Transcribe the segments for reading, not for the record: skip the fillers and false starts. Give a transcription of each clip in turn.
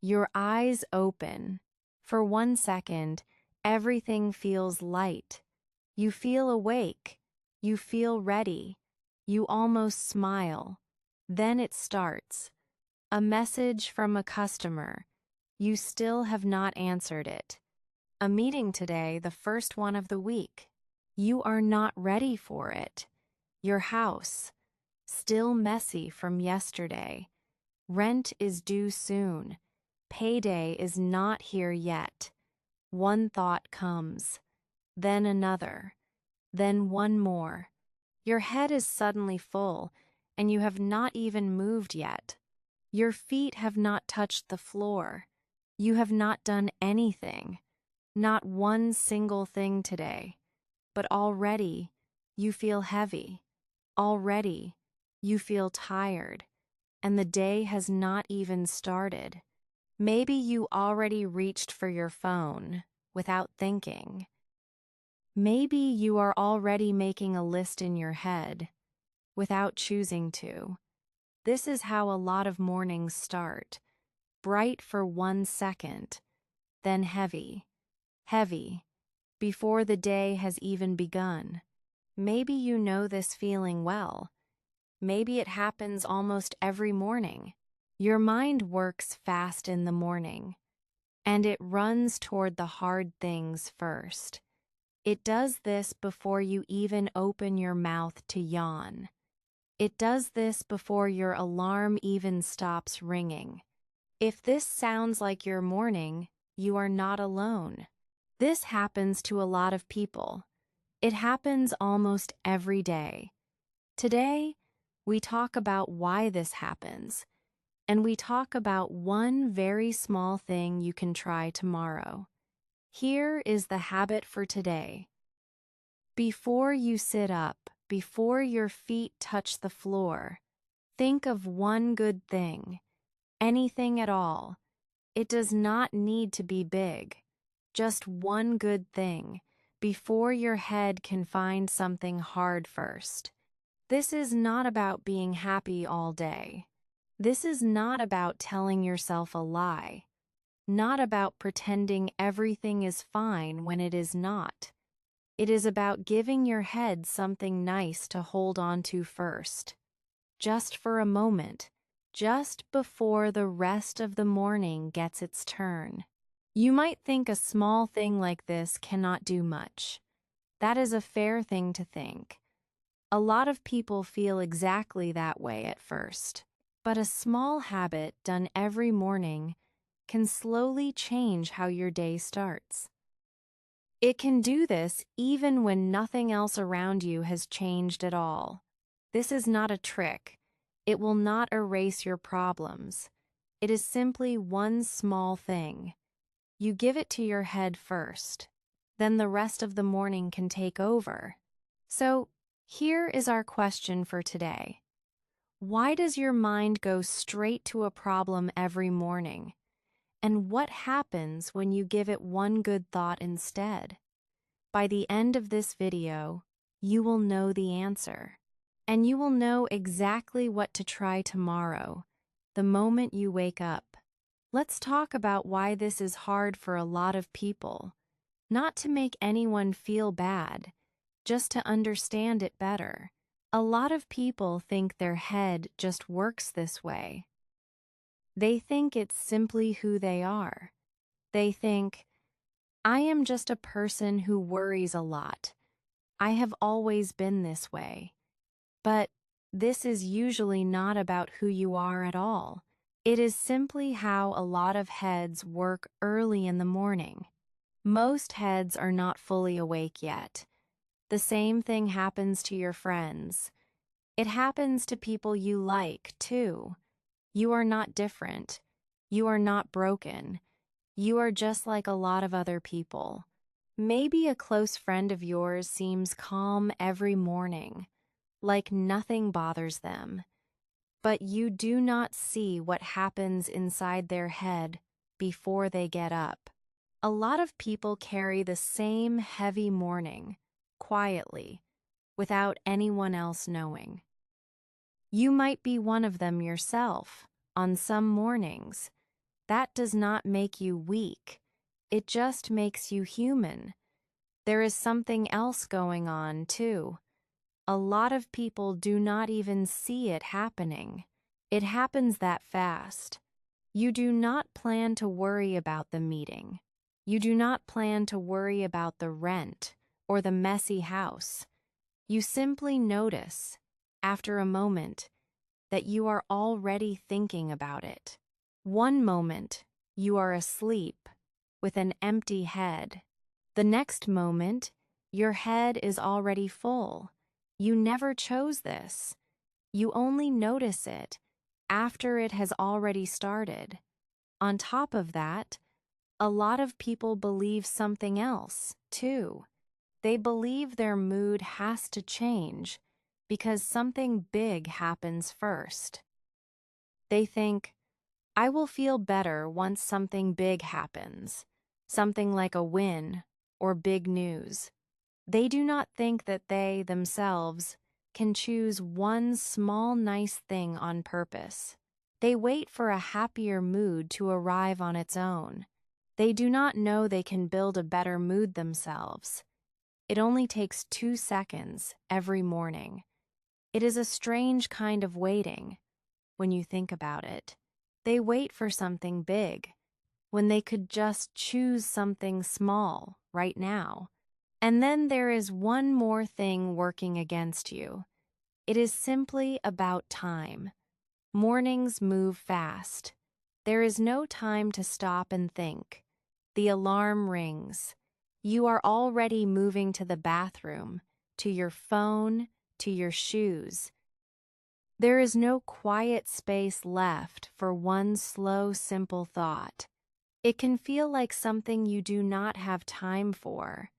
Your eyes open. For 1 second, everything feels light. You feel awake. You feel ready. You almost smile. Then it starts. A message from a customer. You still have not answered it. A meeting today, the first one of the week. You are not ready for it. Your house, still messy from yesterday. Rent is due soon. Payday is not here yet. One thought comes, then another, then one more. Your head is suddenly full, and you have not even moved yet. Your feet have not touched the floor. You have not done anything, not one single thing today. But already, you feel heavy. Already, you feel tired, and the day has not even started. Maybe you already reached for your phone without thinking. Maybe you are already making a list in your head without choosing to. This is how a lot of mornings start. Bright for 1 second, then heavy, heavy, before the day has even begun. Maybe you know this feeling well. Maybe it happens almost every morning. Your mind works fast in the morning, and it runs toward the hard things first. It does this before you even open your mouth to yawn. It does this before your alarm even stops ringing. If this sounds like your morning, you are not alone. This happens to a lot of people. It happens almost every day. Today, we talk about why this happens, and we talk about one very small thing you can try tomorrow. Here is the habit for today. Before you sit up, before your feet touch the floor, think of one good thing, anything at all. It does not need to be big. Just one good thing, before your head can find something hard first. This is not about being happy all day. This is not about telling yourself a lie. Not about pretending everything is fine when it is not. It is about giving your head something nice to hold on to first. Just for a moment, just before the rest of the morning gets its turn. You might think a small thing like this cannot do much. That is a fair thing to think. A lot of people feel exactly that way at first. But a small habit done every morning can slowly change how your day starts. It can do this even when nothing else around you has changed at all. This is not a trick. It will not erase your problems. It is simply one small thing. You give it to your head first. Then the rest of the morning can take over. So, here is our question for today. Why does your mind go straight to a problem every morning? And what happens when you give it one good thought instead? By the end of this video, you will know the answer. And you will know exactly what to try tomorrow, the moment you wake up. Let's talk about why this is hard for a lot of people. Not to make anyone feel bad, just to understand it better. A lot of people think their head just works this way. They think it's simply who they are. They think, I am just a person who worries a lot. I have always been this way. But this is usually not about who you are at all. It is simply how a lot of heads work early in the morning. Most heads are not fully awake yet. The same thing happens to your friends. It happens to people you like, too. You are not different. You are not broken. You are just like a lot of other people. Maybe a close friend of yours seems calm every morning, like nothing bothers them. But you do not see what happens inside their head before they get up. A lot of people carry the same heavy morning, quietly, without anyone else knowing. You might be one of them yourself, on some mornings. that does not make you weak. It just makes you human. There is something else going on, too. A lot of people do not even see it happening. It happens that fast. You do not plan to worry about the meeting. You do not plan to worry about the rent or the messy house. You simply notice, after a moment, that you are already thinking about it. One moment, you are asleep, with an empty head. The next moment, your head is already full. You never chose this. You only notice it after it has already started. On top of that, a lot of people believe something else, too. They believe their mood has to change because something big happens first. They think, I will feel better once something big happens, something like a win or big news. They do not think that they, themselves, can choose one small nice thing on purpose. They wait for a happier mood to arrive on its own. They do not know they can build a better mood themselves. It only takes 2 seconds every morning. It is a strange kind of waiting, when you think about it. They wait for something big, when they could just choose something small right now. And then there is one more thing working against you. It is simply about time. Mornings move fast. There is no time to stop and think. The alarm rings. You are already moving to the bathroom, to your phone, to your shoes. There is no quiet space left for one slow, simple thought. It can feel like something you do not have time for,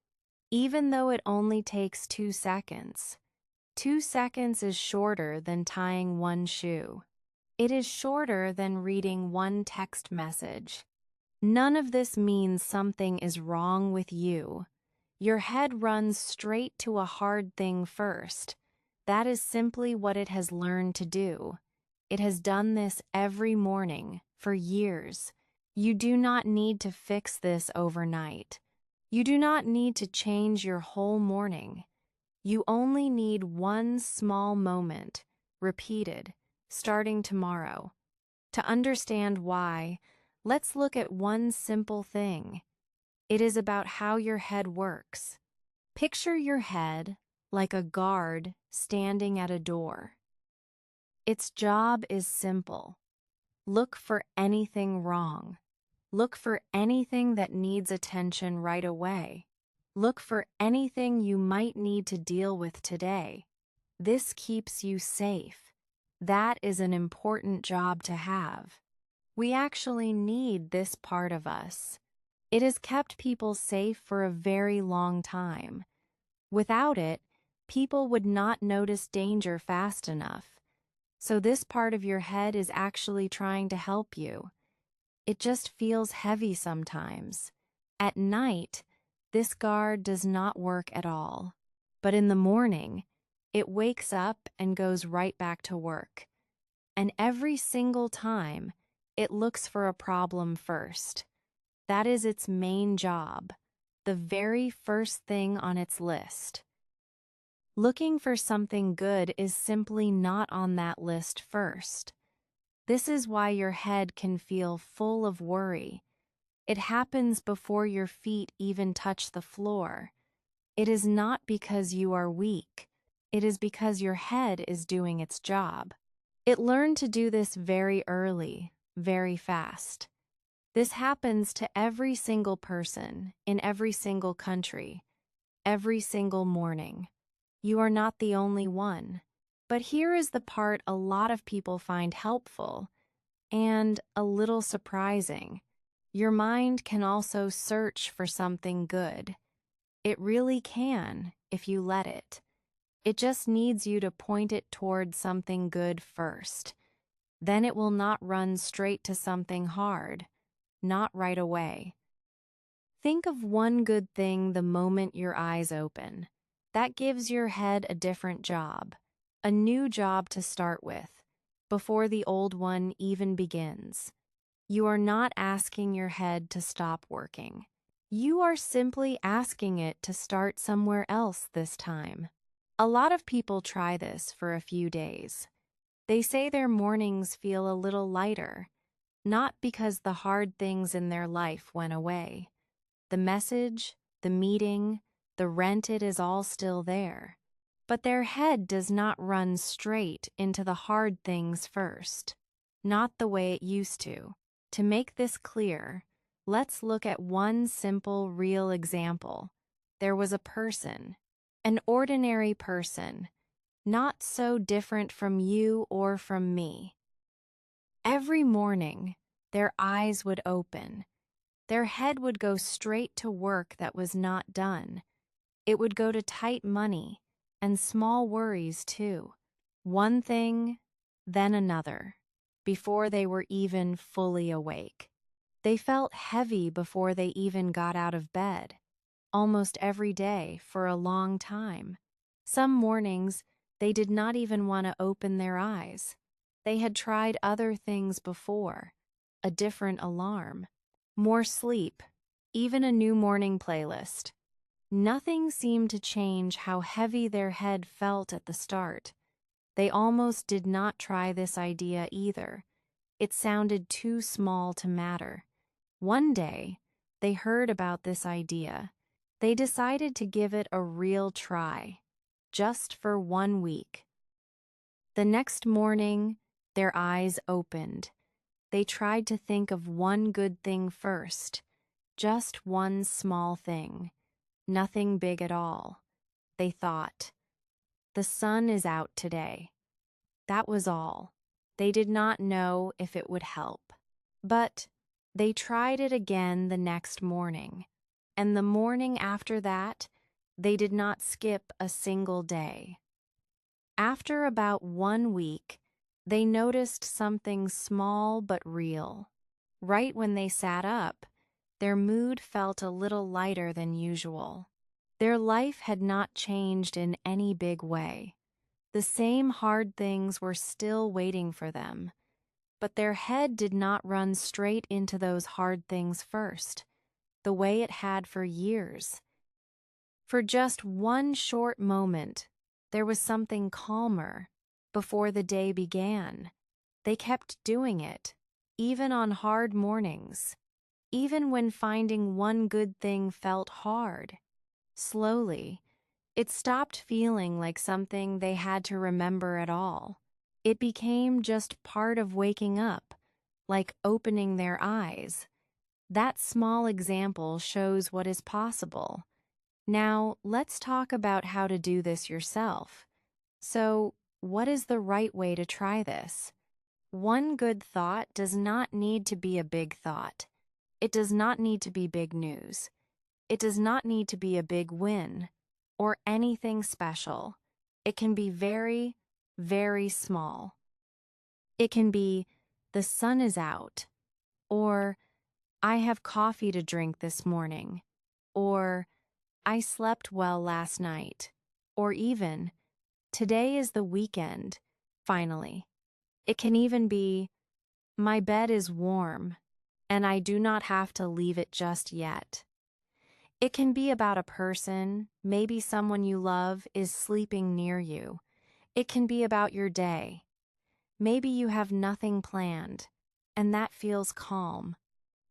even though it only takes 2 seconds. 2 seconds is shorter than tying one shoe. It is shorter than reading one text message. None of this means something is wrong with you. Your head runs straight to a hard thing first. That is simply what it has learned to do. It has done this every morning for years. You do not need to fix this overnight. You do not need to change your whole morning. You only need one small moment, repeated, starting tomorrow. To understand why, let's look at one simple thing. It is about how your head works. Picture your head like a guard standing at a door. Its job is simple. Look for anything wrong. Look for anything that needs attention right away. Look for anything you might need to deal with today. This keeps you safe. That is an important job to have. We actually need this part of us. It has kept people safe for a very long time. Without it, people would not notice danger fast enough. So this part of your head is actually trying to help you. It just feels heavy sometimes. At night, this guard does not work at all. But in the morning, it wakes up and goes right back to work. And every single time, it looks for a problem first. That is its main job, the very first thing on its list. Looking for something good is simply not on that list first. This is why your head can feel full of worry. It happens before your feet even touch the floor. It is not because you are weak. It is because your head is doing its job. It learned to do this very early, very fast. This happens to every single person in every single country, every single morning. You are not the only one. But here is the part a lot of people find helpful and a little surprising. Your mind can also search for something good. It really can, if you let it. It just needs you to point it toward something good first. Then it will not run straight to something hard, not right away. Think of one good thing the moment your eyes open. That gives your head a different job, a new job to start with, before the old one even begins. You are not asking your head to stop working. You are simply asking it to start somewhere else this time. A lot of people try this for a few days. They say their mornings feel a little lighter, not because the hard things in their life went away. The message, the meeting, the rent, it is all still there. But their head does not run straight into the hard things first. Not the way it used to. To make this clear, let's look at one simple, real example. There was a person, an ordinary person, not so different from you or from me. Every morning, their eyes would open. Their head would go straight to work that was not done. It would go to tight money and small worries too. One thing, then another, before they were even fully awake. They felt heavy before they even got out of bed, almost every day for a long time. Some mornings, they did not even want to open their eyes. They had tried other things before, a different alarm, more sleep, even a new morning playlist. Nothing seemed to change how heavy their head felt at the start. They almost did not try this idea either. It sounded too small to matter. One day, they heard about this idea. They decided to give it a real try, just for 1 week. The next morning, their eyes opened. They tried to think of one good thing first, just one small thing. Nothing big at all. They thought, the sun is out today. That was all. They did not know if it would help. But they tried it again the next morning. And the morning after that, they did not skip a single day. After about 1 week, they noticed something small but real. Right when they sat up, their mood felt a little lighter than usual. Their life had not changed in any big way. The same hard things were still waiting for them, but their head did not run straight into those hard things first, the way it had for years. For just one short moment, there was something calmer before the day began. They kept doing it, even on hard mornings, even when finding one good thing felt hard. Slowly, it stopped feeling like something they had to remember at all. It became just part of waking up, like opening their eyes. That small example shows what is possible. Now, let's talk about how to do this yourself. So, what is the right way to try this? One good thought does not need to be a big thought. It does not need to be big news. It does not need to be a big win or anything special. It can be very, very small. It can be, the sun is out, or I have coffee to drink this morning, or I slept well last night, or even, today is the weekend, finally. It can even be, my bed is warm, and I do not have to leave it just yet. It can be about a person, maybe someone you love is sleeping near you. It can be about your day. Maybe you have nothing planned, and that feels calm.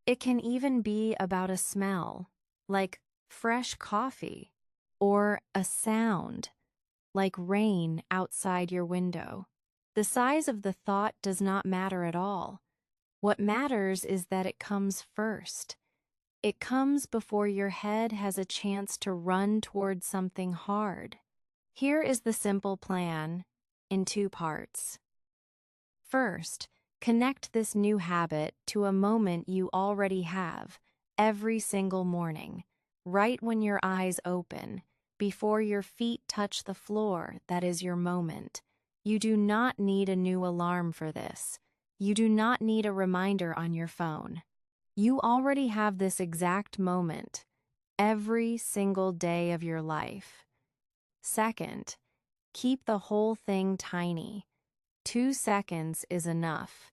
It can even be about a smell, like fresh coffee, or a sound, like rain outside your window. The size of the thought does not matter at all. What matters is that it comes first. It comes before your head has a chance to run toward something hard. Here is the simple plan in 2 parts. First, connect this new habit to a moment you already have every single morning, right when your eyes open, before your feet touch the floor. That is your moment. You do not need a new alarm for this. You do not need a reminder on your phone. You already have this exact moment every single day of your life. Second, keep the whole thing tiny. 2 seconds is enough.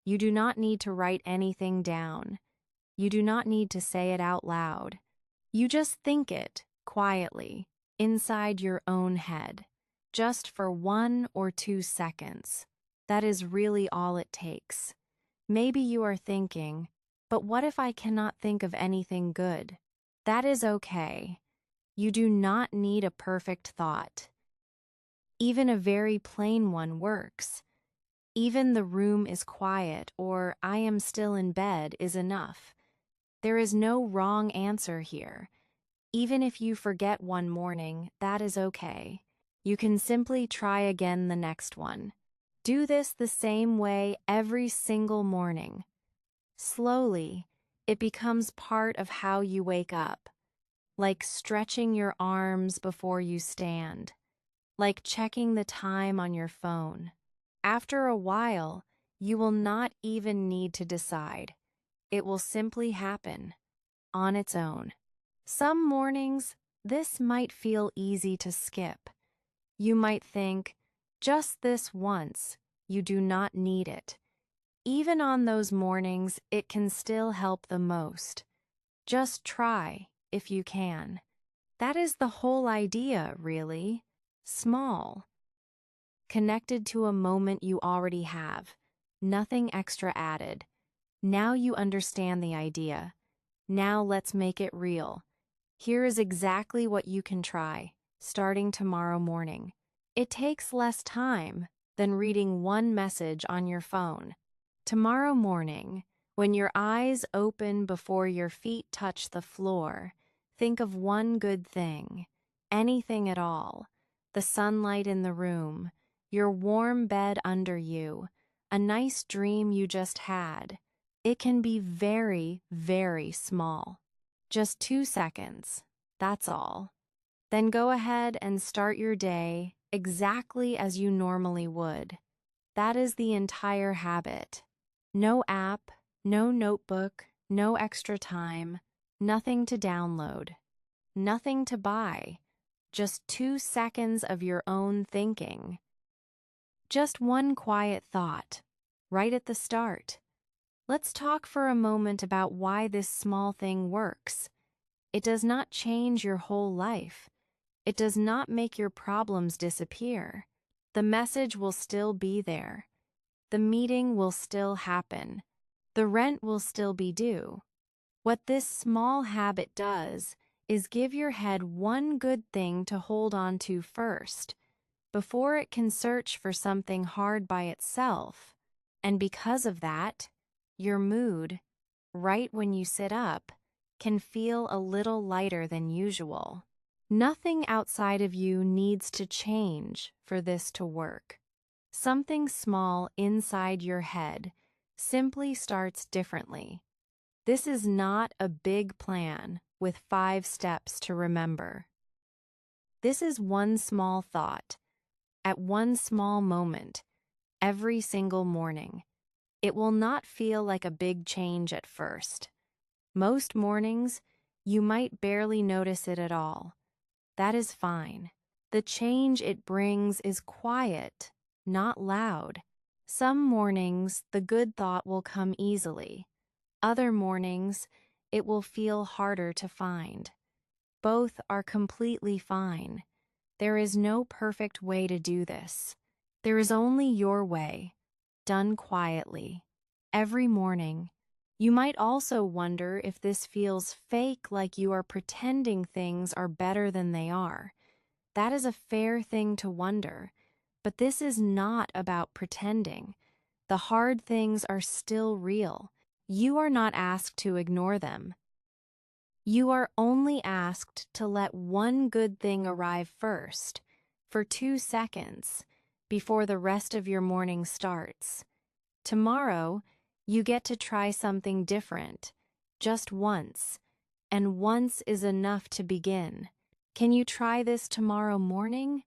You do not need to write anything down. You do not need to say it out loud. You just think it quietly inside your own head, just for 1 or 2 seconds. That is really all it takes. Maybe you are thinking, but what if I cannot think of anything good? That is okay. You do not need a perfect thought. Even a very plain one works. Even the room is quiet or I am still in bed is enough. There is no wrong answer here. Even if you forget one morning, that is okay. You can simply try again the next one. Do this the same way every single morning. Slowly, it becomes part of how you wake up, like stretching your arms before you stand, like checking the time on your phone. After a while, you will not even need to decide. It will simply happen on its own. Some mornings, this might feel easy to skip. You might think, just this once, you do not need it. Even on those mornings, it can still help the most. Just try, if you can. That is the whole idea, really. Small. Connected to a moment you already have. Nothing extra added. Now you understand the idea. Now let's make it real. Here is exactly what you can try, starting tomorrow morning. It takes less time than reading one message on your phone. Tomorrow morning, when your eyes open before your feet touch the floor, think of one good thing, anything at all. The sunlight in the room, your warm bed under you, a nice dream you just had. It can be very, very small. Just 2 seconds, that's all. Then go ahead and start your day exactly as you normally would. That is the entire habit. No app, no notebook, no extra time, nothing to download, nothing to buy, just 2 seconds of your own thinking. Just one quiet thought, right at the start. Let's talk for a moment about why this small thing works. It does not change your whole life. It does not make your problems disappear. The message will still be there. The meeting will still happen. The rent will still be due. What this small habit does is give your head one good thing to hold on to first, before it can search for something hard by itself. And because of that, your mood, right when you sit up, can feel a little lighter than usual. Nothing outside of you needs to change for this to work. Something small inside your head simply starts differently. This is not a big plan with 5 steps to remember. This is one small thought, at one small moment, every single morning. It will not feel like a big change at first. Most mornings, you might barely notice it at all. That is fine. The change it brings is quiet, not loud. Some mornings, the good thought will come easily. Other mornings, it will feel harder to find. Both are completely fine. There is no perfect way to do this. There is only your way, done quietly. Every morning. You might also wonder if this feels fake, like you are pretending things are better than they are. That is a fair thing to wonder, but this is not about pretending. The hard things are still real. You are not asked to ignore them. You are only asked to let one good thing arrive first, for 2 seconds, before the rest of your morning starts. Tomorrow, you get to try something different, just once, and once is enough to begin. Can you try this tomorrow morning?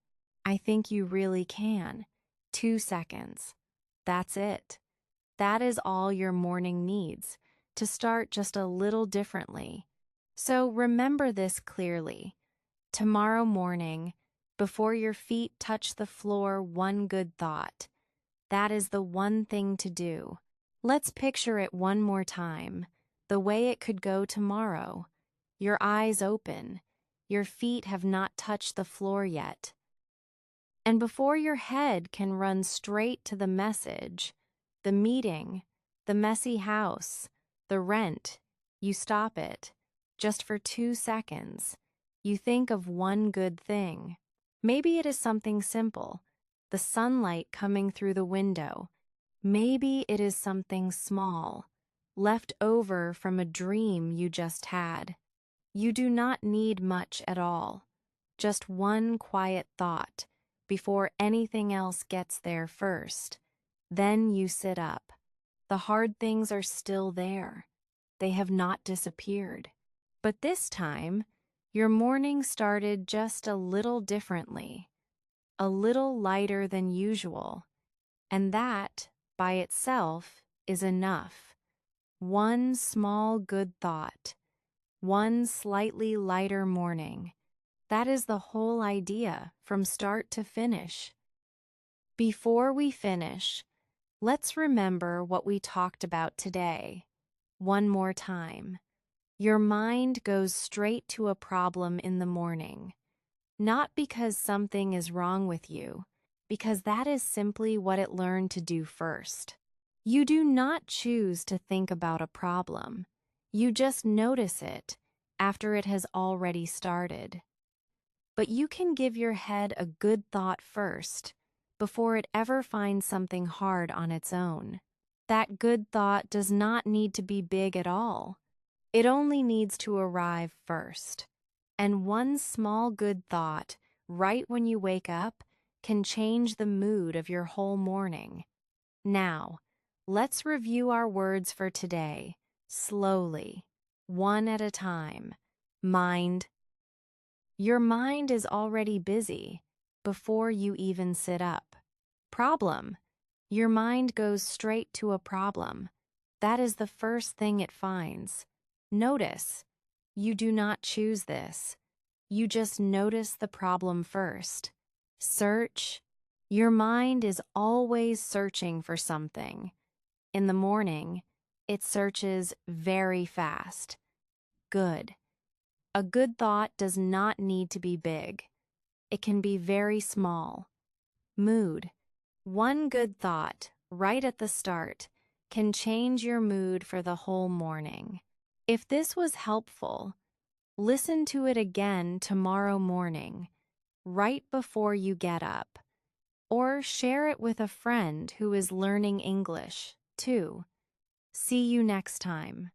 I think you really can. 2 seconds. That's it. That is all your morning needs, to start just a little differently. So remember this clearly. Tomorrow morning, before your feet touch the floor, one good thought. That is the one thing to do. Let's picture it one more time, the way it could go tomorrow. Your eyes open. Your feet have not touched the floor yet. And before your head can run straight to the message, the meeting, the messy house, the rent, you stop it. Just for 2 seconds. You think of one good thing. Maybe it is something simple, the sunlight coming through the window. Maybe it is something small, left over from a dream you just had. You do not need much at all, just one quiet thought before anything else gets there first. Then you sit up. The hard things are still there. They have not disappeared. But this time, your morning started just a little differently, a little lighter than usual, and that, by itself, is enough. One small good thought, one slightly lighter morning. That is the whole idea from start to finish. Before we finish, let's remember what we talked about today. One more time. Your mind goes straight to a problem in the morning. Not because something is wrong with you, because that is simply what it learned to do first. You do not choose to think about a problem. You just notice it after it has already started. But you can give your head a good thought first, before it ever finds something hard on its own. That good thought does not need to be big at all. It only needs to arrive first. And one small good thought, right when you wake up, can change the mood of your whole morning. Now, let's review our words for today, slowly, one at a time. Mind. Your mind is already busy before you even sit up. Problem. Your mind goes straight to a problem. That is the first thing it finds. Notice. You do not choose this. You just notice the problem first. Search. Your mind is always searching for something. In the morning, it searches very fast. Good. A good thought does not need to be big. It can be very small. Mood. One good thought, right at the start, can change your mood for the whole morning. If this was helpful, listen to it again tomorrow morning, right before you get up, or share it with a friend who is learning English, too. See you next time.